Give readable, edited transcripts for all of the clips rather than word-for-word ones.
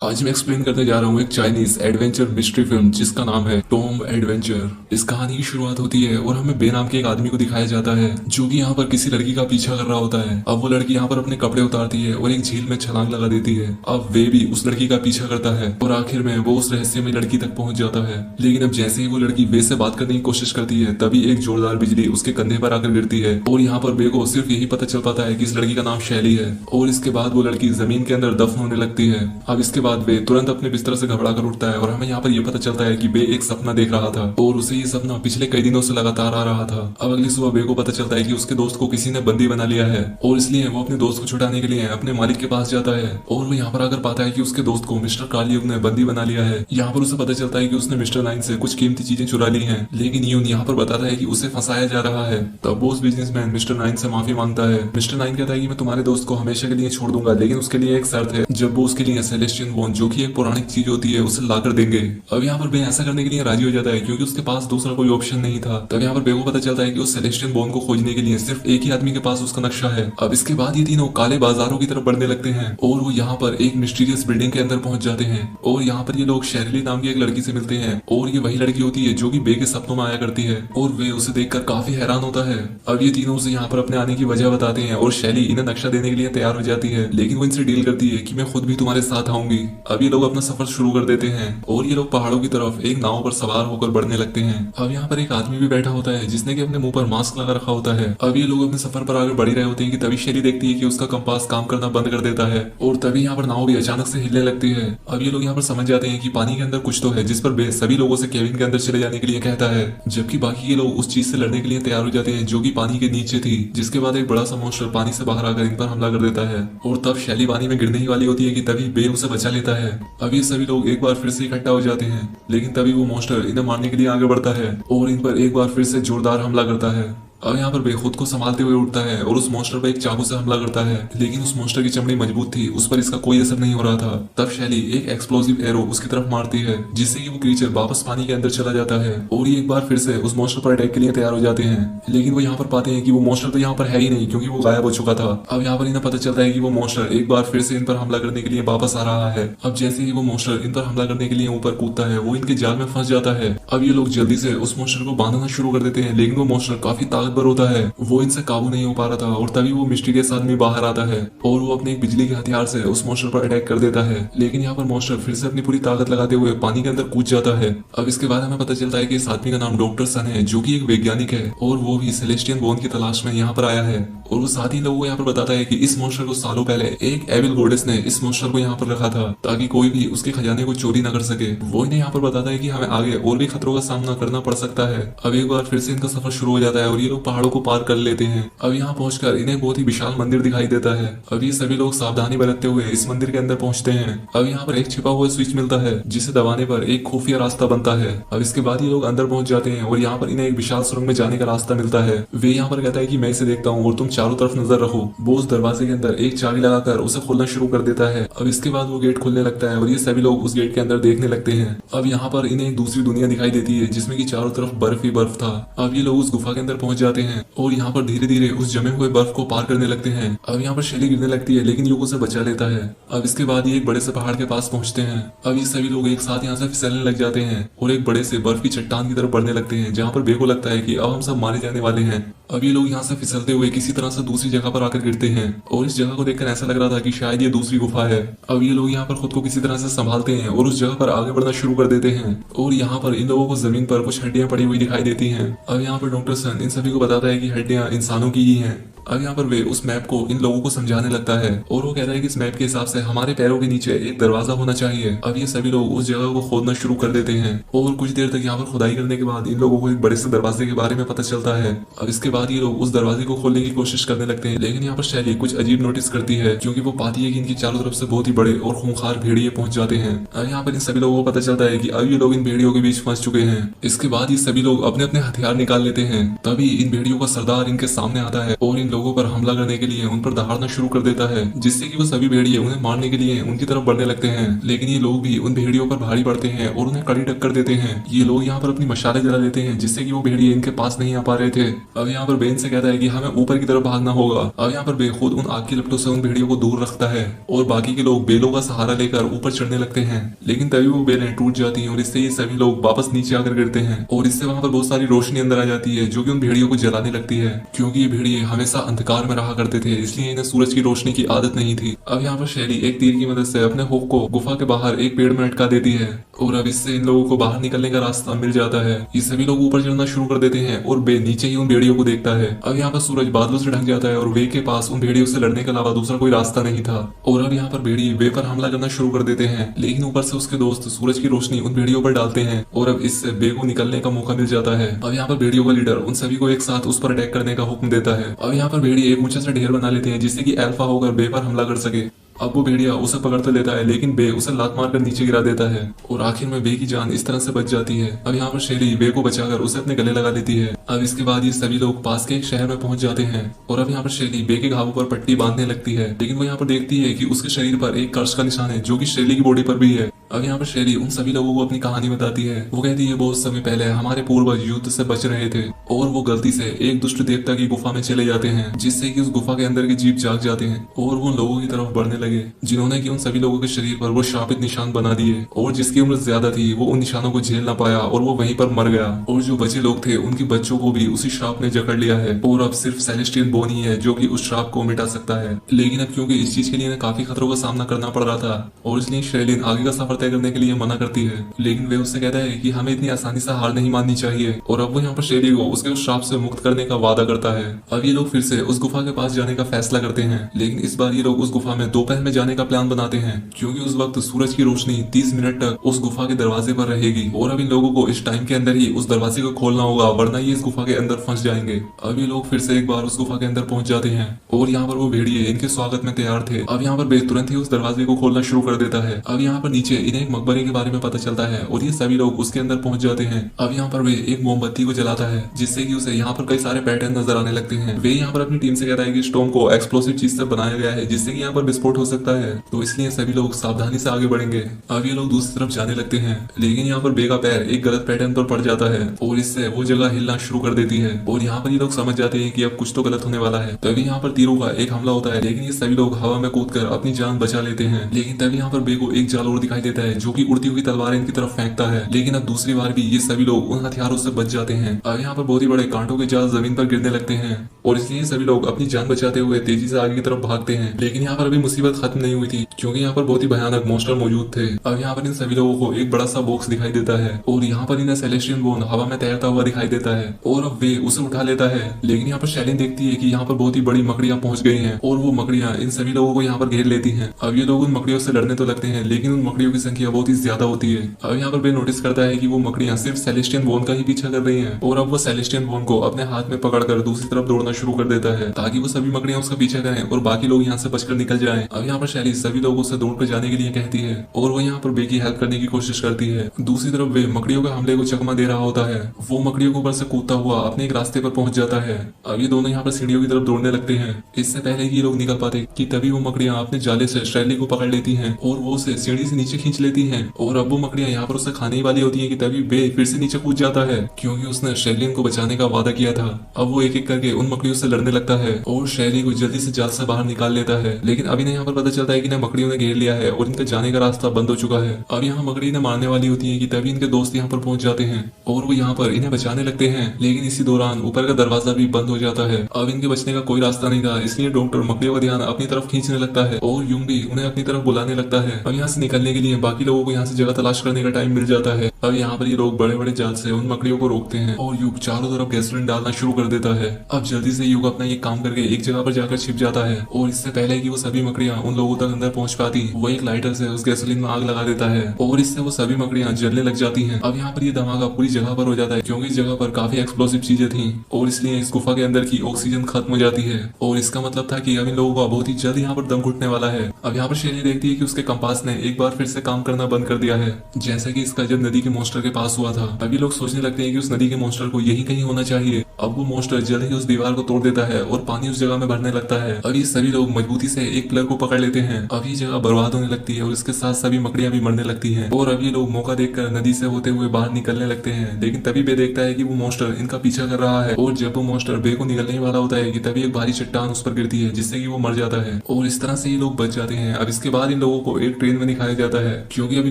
आज मैं एक्सप्लेन करने जा रहा हूँ एक चाइनीज एडवेंचर मिस्ट्री फिल्म जिसका नाम है टॉम एडवेंचर। इस कहानी की शुरुआत होती है और हमें बे नाम के एक आदमी को दिखाया जाता है जो कि यहाँ पर किसी लड़की का पीछा कर रहा होता है। अब वो लड़की यहाँ पर अपने कपड़े उतारती है और एक झील में छलांग लगा देती है। अब वे भी उस लड़की का पीछा करता है और आखिर में वो उस रहस्यमय लड़की तक पहुंच जाता है। लेकिन अब जैसे ही वो लड़की वे से बात करने की कोशिश करती है तभी एक जोरदार बिजली उसके कंधे पर आकर गिरती है और यहाँ पर बे को सिर्फ यही पता चल पाता है कि इस लड़की का नाम शैली है। और इसके बाद वो लड़की जमीन के अंदर दफन होने लगती है। अब इसके बाद वे तुरंत अपने बिस्तर से घबरा कर उठता है और हमें यहाँ पर यह पता चलता है कि बे एक सपना देख रहा था और उसे ये सपना पिछले कई दिनों से लगातार आ रहा था। अब अगली सुबह बे को पता चलता है कि उसके दोस्त को किसी ने बंदी बना लिया है और इसलिए वो अपने दोस्त को छुड़ाने के लिए अपने मालिक के पास जाता है और वो यहाँ पर आकर पाता है कि उसके दोस्त को मिस्टर कालयुग ने बंदी बना लिया है। यहाँ पर उसे पता चलता है कि उसने मिस्टर नाइन से कुछ कीमती चीजें चुरा ली हैं, लेकिन यून यहाँ पर बताता है कि उसे फंसाया जा रहा है। तब वो उस बिजनेसमैन मिस्टर नाइन से माफी मांगता है। मिस्टर नाइन कहता है कि मैं तुम्हारे दोस्त को हमेशा के लिए छोड़ दूंगा, लेकिन उसके लिए एक शर्त है। जब वो उसके लिए सेलेस्टियन बोन जो कि एक पौराणिक चीज होती है उसे ला कर देंगे। अब यहाँ पर बे ऐसा करने के लिए राजी हो जाता है क्योंकि उसके पास दूसरा कोई ऑप्शन नहीं था। तब यहाँ पर बे को पता चलता है कि उस सेलेस्टियन बोन को खोजने के लिए सिर्फ एक ही आदमी के पास उसका नक्शा है। अब इसके बाद ये तीनों काले बाजारों की तरफ बढ़ने लगते हैं और वो यहाँ पर एक मिस्टीरियस बिल्डिंग के अंदर पहुंच जाते हैं और यहाँ पर ये लोग शैरली नाम की एक लड़की से मिलते हैं और ये वही लड़की होती है जो कि बे के सपनों में आया करती है और वे उसे देखकर काफी हैरान होता है। अब ये तीनों उसे यहाँ पर अपने आने की वजह बताते हैं और शैली इन्हें नक्शा देने के लिए तैयार हो जाती है, लेकिन वो इनसे डील करती है कि मैं खुद भी तुम्हारे साथ आऊंगी। अब ये लोग अपना सफर शुरू कर देते हैं और ये लोग पहाड़ों की तरफ एक नाव पर सवार होकर बढ़ने लगते हैं। अब यहाँ पर एक आदमी भी बैठा होता है जिसने कि अपने मुंह पर मास्क लगा रखा होता है। अब ये लोग अपने सफर पर आगे बढ़ ही रहे होते हैं कि तभी शैली देखती है कि उसका कंपास काम करना बंद कर देता है और तभी यहाँ पर नाव भी अचानक से हिलने लगती है। अब ये लोग यहाँ पर समझ जाते हैं कि पानी के अंदर कुछ तो है, जिस पर बे सभी लोगों से केबिन के अंदर चले जाने के लिए कहता है, जबकि बाकी के लोग उस चीज से लड़ने के लिए तैयार हो जाते हैं जो कि पानी के नीचे थी। जिसके बाद एक बड़ा सा मॉन्स्टर पानी से बाहर आकर इन पर हमला कर देता है और तब शैली पानी में गिरने ही वाली होती है कि तभी बे उसे बचा लेता है। अब ये सभी लोग एक बार फिर से इकट्ठा हो जाते हैं, लेकिन तभी वो मॉन्स्टर इन्हें मारने के लिए आगे बढ़ता है और इन पर एक बार फिर से जोरदार हमला करता है। अब यहाँ पर बे खुद को संभालते हुए उठता है और उस मॉन्स्टर पर एक चाकू से हमला करता है, लेकिन उस मॉन्स्टर की चमड़ी मजबूत थी, उस पर इसका कोई असर नहीं हो रहा था। तब शैली एक एक्सप्लोसिव एरो उसकी तरफ मारती है जिससे कि वो क्रीचर वापस पानी के अंदर चला जाता है और ये एक बार फिर से उस मॉन्स्टर पर अटैक के लिए तैयार हो जाते हैं, लेकिन वो यहाँ पर पाते हैं कि वो मॉन्स्टर तो यहाँ पर है ही नहीं क्योंकि वो गायब हो चुका था। अब यहाँ पर इन्हें पता चलता है कि वो मॉन्स्टर एक बार फिर से इन पर हमला करने के लिए वापस आ रहा है। अब जैसे ही वो मॉन्स्टर इन पर हमला करने के लिए ऊपर कूदता है वो इनके जाल में फंस जाता है। अब ये लोग जल्दी से उस मॉन्स्टर को बांधना शुरू कर देते हैं, लेकिन वो मॉन्स्टर काफी ताकतवर होता है, वो इनसे काबू नहीं हो पा रहा था और तभी वो मिस्टीरियस आदमी बाहर आता है और वो अपने एक बिजली के हथियार से उस मॉन्स्टर पर अटैक कर देता है। लेकिन यहाँ पर मॉन्स्टर फिर से अपनी पूरी ताकत लगाते हुए पानी के अंदर कूद जाता है। अब इसके बाद हमें पता चलता है कि इस आदमी का नाम डॉक्टर सन है जो कि एक वैज्ञानिक है और वो भी सेलेस्टियन बोन की तलाश में यहाँ पर आया है और वो साथ ही लोगों को यहाँ पर बताता है कि इस मॉन्स्टर को सालों पहले एक एविल गॉडेस ने इस मॉन्स्टर को यहाँ पर रखा था ताकि कोई भी उसके खजाने को चोरी न कर सके। वो इन्हें यहाँ पर बताता है कि हमें आगे और भी खतरों का सामना करना पड़ सकता है। अब एक बार फिर से इनका सफर शुरू हो जाता है और ये लोग पहाड़ों को पार कर लेते हैं। अब यहाँ पहुंचकर इन्हें बहुत ही विशाल मंदिर दिखाई देता है। अब ये सभी लोग सावधानी बरतते हुए इस मंदिर के अंदर पहुंचते हैं। अब यहाँ पर एक छिपा हुआ स्विच मिलता है जिसे दबाने पर एक खुफिया रास्ता बनता है। अब इसके बाद ये लोग अंदर पहुंच जाते हैं और यहाँ पर इन्हें एक विशाल सुरंग में जाने का रास्ता मिलता है। वे यहाँ पर कहता है कि मैं इसे देखता हूँ और तुम चारों तरफ नजर रखो। वो उस दरवाजे के अंदर एक चाबी लगाकर उसे खोलना शुरू कर देता है। अब इसके बाद वो गेट खुलने लगता है और ये सभी लोग उस गेट के अंदर देखने लगते हैं। अब यहाँ पर इन्हें एक दूसरी दुनिया दिखाई देती है जिसमें कि चारों तरफ बर्फ ही बर्फ था। अब ये लोग उस गुफा के अंदर पहुंच जाते हैं और यहाँ पर धीरे धीरे उस जमे हुए बर्फ को पार करने लगते हैं। अब यहाँ पर शैली गिरने लगती है लेकिन युग उसे बचा लेता है। अब इसके बाद ये एक बड़े से पहाड़ के पास पहुंचते हैं। अब ये सभी लोग एक साथ यहाँ से फिसलने लग जाते हैं और एक बड़े से बर्फ की चट्टान की तरफ बढ़ने लगते हैं जहाँ पर बे को लगता है कि अब हम सब मारे जाने वाले हैं। अब ये लोग यहाँ से फिसलते हुए किसी तरह से दूसरी जगह पर आकर गिरते हैं और इस जगह को देखकर ऐसा लग रहा था कि शायद ये दूसरी गुफा है। अब ये लोग यहाँ पर खुद को किसी तरह से संभालते हैं और उस जगह पर आगे बढ़ना शुरू कर देते हैं और यहाँ पर इन लोगों को जमीन पर कुछ हड्डियां पड़ी हुई दिखाई देती हैं। अब यहाँ पर डॉक्टर सन इन सभी को बताता है कि हड्डियां इंसानों की ही हैं। अब यहाँ पर वे उस मैप को इन लोगों को समझाने लगता है और वो कहता है कि इस मैप के हिसाब से हमारे पैरों के नीचे एक दरवाजा होना चाहिए। अब ये सभी लोग उस जगह को खोदना शुरू कर देते हैं और कुछ देर तक यहाँ पर खुदाई करने के बाद इन लोगों को एक बड़े से दरवाजे के बारे में पता चलता है। अब इसके बाद ये लोग उस दरवाजे को खोलने की कोशिश करने लगते हैं, लेकिन यहाँ पर शैली कुछ अजीब नोटिस करती है क्योंकि वो पाती है कि इनकी चारों तरफ से बहुत ही बड़े और खूंखार भेड़िए पहुंच जाते हैं। अब यहाँ पर इन सभी लोगों को पता चलता है कि अब ये लोग इन भेड़ियों के बीच फंस चुके हैं। इसके बाद ये सभी लोग अपने अपने हथियार निकाल लेते हैं। तभी इन भेड़ियों का सरदार इनके सामने आता है और इन लोगों पर हमला करने के लिए उन पर दहाड़ना शुरू कर देता है, जिससे कि वो सभी भेड़िए उन्हें मारने के लिए उनकी तरफ बढ़ने लगते हैं। लेकिन ये लोग भी उन भेड़ियों पर भारी पड़ते हैं और उन्हें कड़ी टक्कर देते हैं। ये लोग यहाँ पर अपनी मशाले जला देते हैं, जिससे कि वो भेड़िए इनके पास नहीं आ पा रहे थे। अब यहाँ पर बेन से कहता है कि हमें ऊपर की तरफ भागना होगा। अब यहाँ पर बे खुद उन आग की लपटों से उन भेड़ियों को दूर रखता है और बाकी के लोग बेलों का सहारा लेकर ऊपर चढ़ने लगते हैं। लेकिन तभी वो बेलें टूट जाती हैं और इससे ये सभी लोग वापस नीचे आकर गिरते हैं और इससे वहां पर बहुत सारी रोशनी अंदर आ जाती है, जो कि उन भेड़ियों को जलाने लगती है। क्योंकि ये भेड़िए हमेशा अंधकार में रहा करते थे, इसलिए इन्हें सूरज की रोशनी की आदत नहीं थी। अब यहाँ पर शैली एक तीर की मदद से अपने हुक को गुफा के बाहर एक पेड़ में अटका देती है और अब इससे इन लोगों को बाहर निकलने का रास्ता मिल जाता है। ये सभी लोग ऊपर चढ़ना शुरू कर देते हैं और बे नीचे ही उन भेड़ियों को देखता है। अब यहाँ पर सूरज बादलों से ढक जाता है और वे के पास उन भेड़ियों से लड़ने के अलावा दूसरा कोई रास्ता नहीं था। और अब यहाँ पर भेड़िए वे पर हमला करना शुरू कर देते हैं, लेकिन ऊपर से उसके दोस्त सूरज की रोशनी उन भेड़ियों पर डालते हैं और अब इससे बे को निकलने का मौका मिल जाता है। अब यहाँ पर भेड़ियों का लीडर उन सभी को एक साथ उस पर अटैक करने का हुक्म देता है। अब यहाँ पर भेड़िए एक ऊंचा सा ढेर बना लेते हैं, जिससे कि अल्फा होकर बे पर हमला कर सके। अब वो भेड़िया उसे पकड़ तो लेता है, लेकिन बे उसे लात मारकर नीचे गिरा देता है और आखिर में बे की जान इस तरह से बच जाती है। अब यहाँ पर शेरी बे को बचाकर उसे अपने गले लगा लेती है। अब इसके बाद ये सभी लोग पास के एक शहर में पहुंच जाते हैं और अब यहाँ पर शेरी बे के घावों पर पट्टी बांधने लगती है, लेकिन वो यहाँ पर देखती है कि उसके शरीर पर एक कर्श का निशान है, जो कि शेरी की बॉडी पर भी है। अब यहाँ पर शेरी उन सभी लोगों को अपनी कहानी बताती है। वो कहती है बहुत समय पहले हमारे पूर्वज युद्ध से बच रहे थे और वो गलती से एक दुष्ट देवता की गुफा में चले जाते हैं, जिससे कि उस गुफा के अंदर के जीव जाग जाते हैं और वो लोगों की तरफ बढ़ने लगे, जिन्होंने कि उन सभी लोगों के शरीर पर वो शापित निशान बना दिए। और जिसकी उम्र ज्यादा थी वो उन निशानों को झेल ना पाया और वो वहीं पर मर गया। और जो बचे लोग थे उनके बच्चों को भी उसी श्राप ने जकड़ लिया है और अब सिर्फ सेलेस्टियन बोन ही है जो कि उस श्राप को मिटा सकता है। लेकिन अब क्योंकि इस चीज के लिए काफी खतरों का सामना करना पड़ रहा था और इसलिए शेलिन आगे का सफर तय करने के लिए मना करती है, लेकिन वे उससे कहता है कि हमें इतनी आसानी से हार नहीं माननी चाहिए। और अब वो यहाँ पर शेली को उसके उस श्राप से मुक्त करने का वादा करता है। अब ये लोग फिर से उस गुफा के पास जाने का फैसला करते हैं, लेकिन इस बार ये लोग उस गुफा में दोपहर में जाने का प्लान बनाते हैं, क्योंकि उस वक्त सूरज की रोशनी 30 मिनट तक उस गुफा के दरवाजे पर रहेगी और अब इन लोगों को इस टाइम के अंदर ही उस दरवाजे को खोलना होगा, वरना ये इस गुफा के अंदर फंस जाएंगे। अब ये लोग फिर से एक बार उस गुफा के अंदर पहुंच जाते हैं और यहाँ पर वो भेड़िए इनके स्वागत में तैयार थे। अब यहाँ पर बे तुरंत ही उस दरवाजे को खोलना शुरू कर देता है। अब यहाँ पर नीचे इन्हें एक मकबरे के बारे में पता चलता है और ये सभी लोग उसके अंदर पहुंच जाते हैं। अब यहाँ पर वे एक मोमबत्ती को जलाता है, जिससे कि उसे यहाँ पर कई सारे पैटर्न नजर आने लगते हैं। वे यहाँ पर अपनी टीम से कहता है कि स्टोम को एक्सप्लोसिव चीज से बनाया गया है, जिससे कि यहाँ पर विस्फोट हो सकता है, तो इसलिए सभी लोग सावधानी से आगे बढ़ेंगे। अब ये लोग दूसरी तरफ जाने लगते हैं, लेकिन यहाँ पर बे का पैर एक गलत पैटर्न पर पड़ जाता है और इससे वो जगह हिलना शुरू कर देती है और यहाँ पर ये लोग समझ जाते हैं कि अब कुछ तो गलत होने वाला है। तभी यहाँ पर तीरों का एक हमला होता है, लेकिन ये सभी लोग हवा में कूदकर अपनी जान बचा लेते हैं। लेकिन तभी यहाँ पर बे को एक जाल और दिखाई देता है, जो कि उड़ती हुई तलवारें इनकी तरफ फेंकता है, लेकिन अब दूसरी बार भी ये सभी लोग उन हथियारों से बच जाते हैं। अब यहाँ पर बहुत ही बड़े कांटों के जाल जमीन पर गिरने लगते हैं और इसलिए सभी लोग अपनी जान बचाते हुए तेजी से आगे की तरफ भागते हैं। लेकिन यहाँ पर अभी मुसीबत खत्म नहीं हुई थी, क्योंकि यहाँ पर बहुत ही भयानक मॉन्स्टर मौजूद थे। अब यहाँ पर इन सभी लोगों को एक बड़ा सा बॉक्स दिखाई देता है और यहाँ पर इन्हें सेलेस्टियन बोन हवा में तैरता हुआ दिखाई देता है और अब वे उसे उठा लेता है। लेकिन यहाँ पर शैलिन देखती है कि यहाँ पर बहुत ही बड़ी मकड़ियां पहुंच गई हैं और वो मकड़ियां इन सभी लोगों को यहाँ पर घेर लेती हैं। अब ये लोग उन मकड़ियों से लड़ने तो लगते हैं, लेकिन उन मकड़ियों की संख्या बहुत ही ज्यादा होती है। अब यहाँ पर वे नोटिस करता है कि वो मकड़ियां सिर्फ सेलेस्टियन बोन का ही पीछा कर रही हैं और अब वो सेलेस्टियन बोन को अपने हाथ में पकड़कर दूसरी तरफ दौड़ना शुरू कर देता है, ताकि वो सभी मकड़ियां उसका पीछा करें और बाकी लोग यहाँ से बचकर निकल जाएं। अब यहाँ पर शैली सभी लोगों से दौड़ कर जाने के लिए कहती है और वो यहाँ पर बे की हेल्प करने की कोशिश करती है। दूसरी तरफ वे मकड़ियों के हमले को चकमा दे रहा होता है। वो मकड़ियों के ऊपर से कूदता हुआ अपने एक रास्ते पर पहुंच जाता है। अब ये दोनों यहाँ पर सीढ़ियों की तरफ दौड़ने लगते हैं। इससे पहले कि ये लोग निकल पाते कि तभी वो मकड़ियां अपने जाले से शैली को पकड़ लेती हैं और वो उसे सीढ़ी से नीचे खींच लेती हैं और अब वो मकड़ियां यहाँ पर उसे खाने वाली होती हैं कि तभी बे फिर से नीचे कूद जाता है, क्योंकि उसने शैलिन को बचाने का वादा किया था। अब वो एक एक करके उन मकड़ियों से लड़ने लगता है और शैली को जल्दी से जाल से बाहर निकाल लेता है। लेकिन अभी यहाँ पर पता चलता है कि ना मकड़ियों ने घेर लिया है और इनका जाने का रास्ता बंद हो चुका है। अब यहाँ मकड़ी ने मारने वाली होती है कि तभी इनके दोस्त यहाँ पर पहुंच जाते हैं और वो यहाँ पर इन्हें बचाने लगते हैं। लेकिन इसी दौरान ऊपर का दरवाजा भी बंद हो जाता है। अब इनके बचने का कोई रास्ता नहीं था, इसलिए डॉक्टर मकड़ियों का ध्यान अपनी तरफ खींचने लगता है और यूं भी उन्हें अपनी तरफ बुलाने लगता है। अब यहाँ से निकलने के लिए बाकी लोगों को यहाँ से जगह तलाश करने का टाइम मिल जाता है। अब यहाँ पर ये लोग बड़े बड़े जाल से उन मकड़ियों को रोकते हैं और युग चारों तरफ गैसोलीन डालना शुरू कर देता है। अब जल्दी से युग अपना ये काम करके एक जगह पर जाकर छिप जाता है और इससे पहले कि वो सभी मकड़ियां उन लोगों तक अंदर पहुंच पाती, वो एक लाइटर से उस गैसोलीन में आग लगा देता है और इससे वो सभी मकड़ियां जलने लग जाती हैं। अब यहाँ पर ये धमाका पूरी जगह पर हो जाता है, क्योंकि इस जगह पर काफी एक्सप्लोसिव चीजें थी और इसलिए इस गुफा के अंदर की ऑक्सीजन खत्म हो जाती है और इसका मतलब था कि अब इन लोगों का बहुत ही जल्द यहाँ पर दम घुटने वाला है। अब यहाँ पर शेरनी देखती है कि उसके कंपास ने एक बार फिर से काम करना बंद कर दिया है, जैसा कि इसका जब नदी के मॉन्स्टर के पास हुआ था। अभी लोग सोचने लगते हैं कि उस नदी के मॉन्स्टर को यही कहीं होना चाहिए। अब वो मॉन्स्टर जल्द ही उस दीवार को तोड़ देता है और पानी उस जगह में भरने लगता है। अब ये सभी लोग मजबूती से एक पिलर को पकड़ लेते हैं। अब ये जगह बर्बाद होने लगती है और इसके साथ सभी मकड़ियां भी मरने लगती हैं और अब ये लोग मौका देखकर नदी से होते हुए बाहर निकलने लगते हैं। लेकिन तभी बे देखता है कि वो मॉन्स्टर इनका पीछा कर रहा है और जब वो मॉन्स्टर बे को निकलने ही वाला होता है कि तभी एक भारी चट्टान उस पर गिरती है जिससे कि वो मर जाता है और इस तरह से ये लोग बच जाते हैं। अब इसके बाद इन लोगों को एक ट्रेन में दिखाया जाता है क्योंकि अभी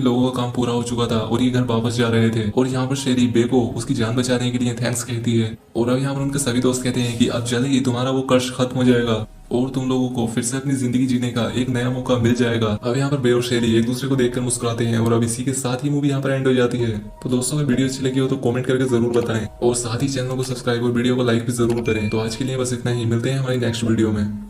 लोगों का काम पूरा हो चुका था और ये घर वापस जा रहे थे और यहाँ पर शेरी बे को उसकी जान बचाने के लिए थैंक्स कहती है और अब यहाँ पर उनके सभी दोस्त कहते हैं कि अब जल्द ही तुम्हारा वो कर्ज खत्म हो जाएगा और तुम लोगों को फिर से अपनी जिंदगी जीने का एक नया मौका मिल जाएगा। अब यहाँ पर बे और शेरी एक दूसरे को देखकर मुस्कुराते हैं और अब इसी के साथ ही मूवी यहाँ पर एंड हो जाती है। तो दोस्तों अगर वीडियो अच्छी लगी हो तो कमेंट करके जरूर बताएं और साथ ही चैनल को सब्सक्राइब और वीडियो को लाइक भी जरूर करें। तो आज के लिए बस इतना ही, मिलते हैं हमारी नेक्स्ट वीडियो में।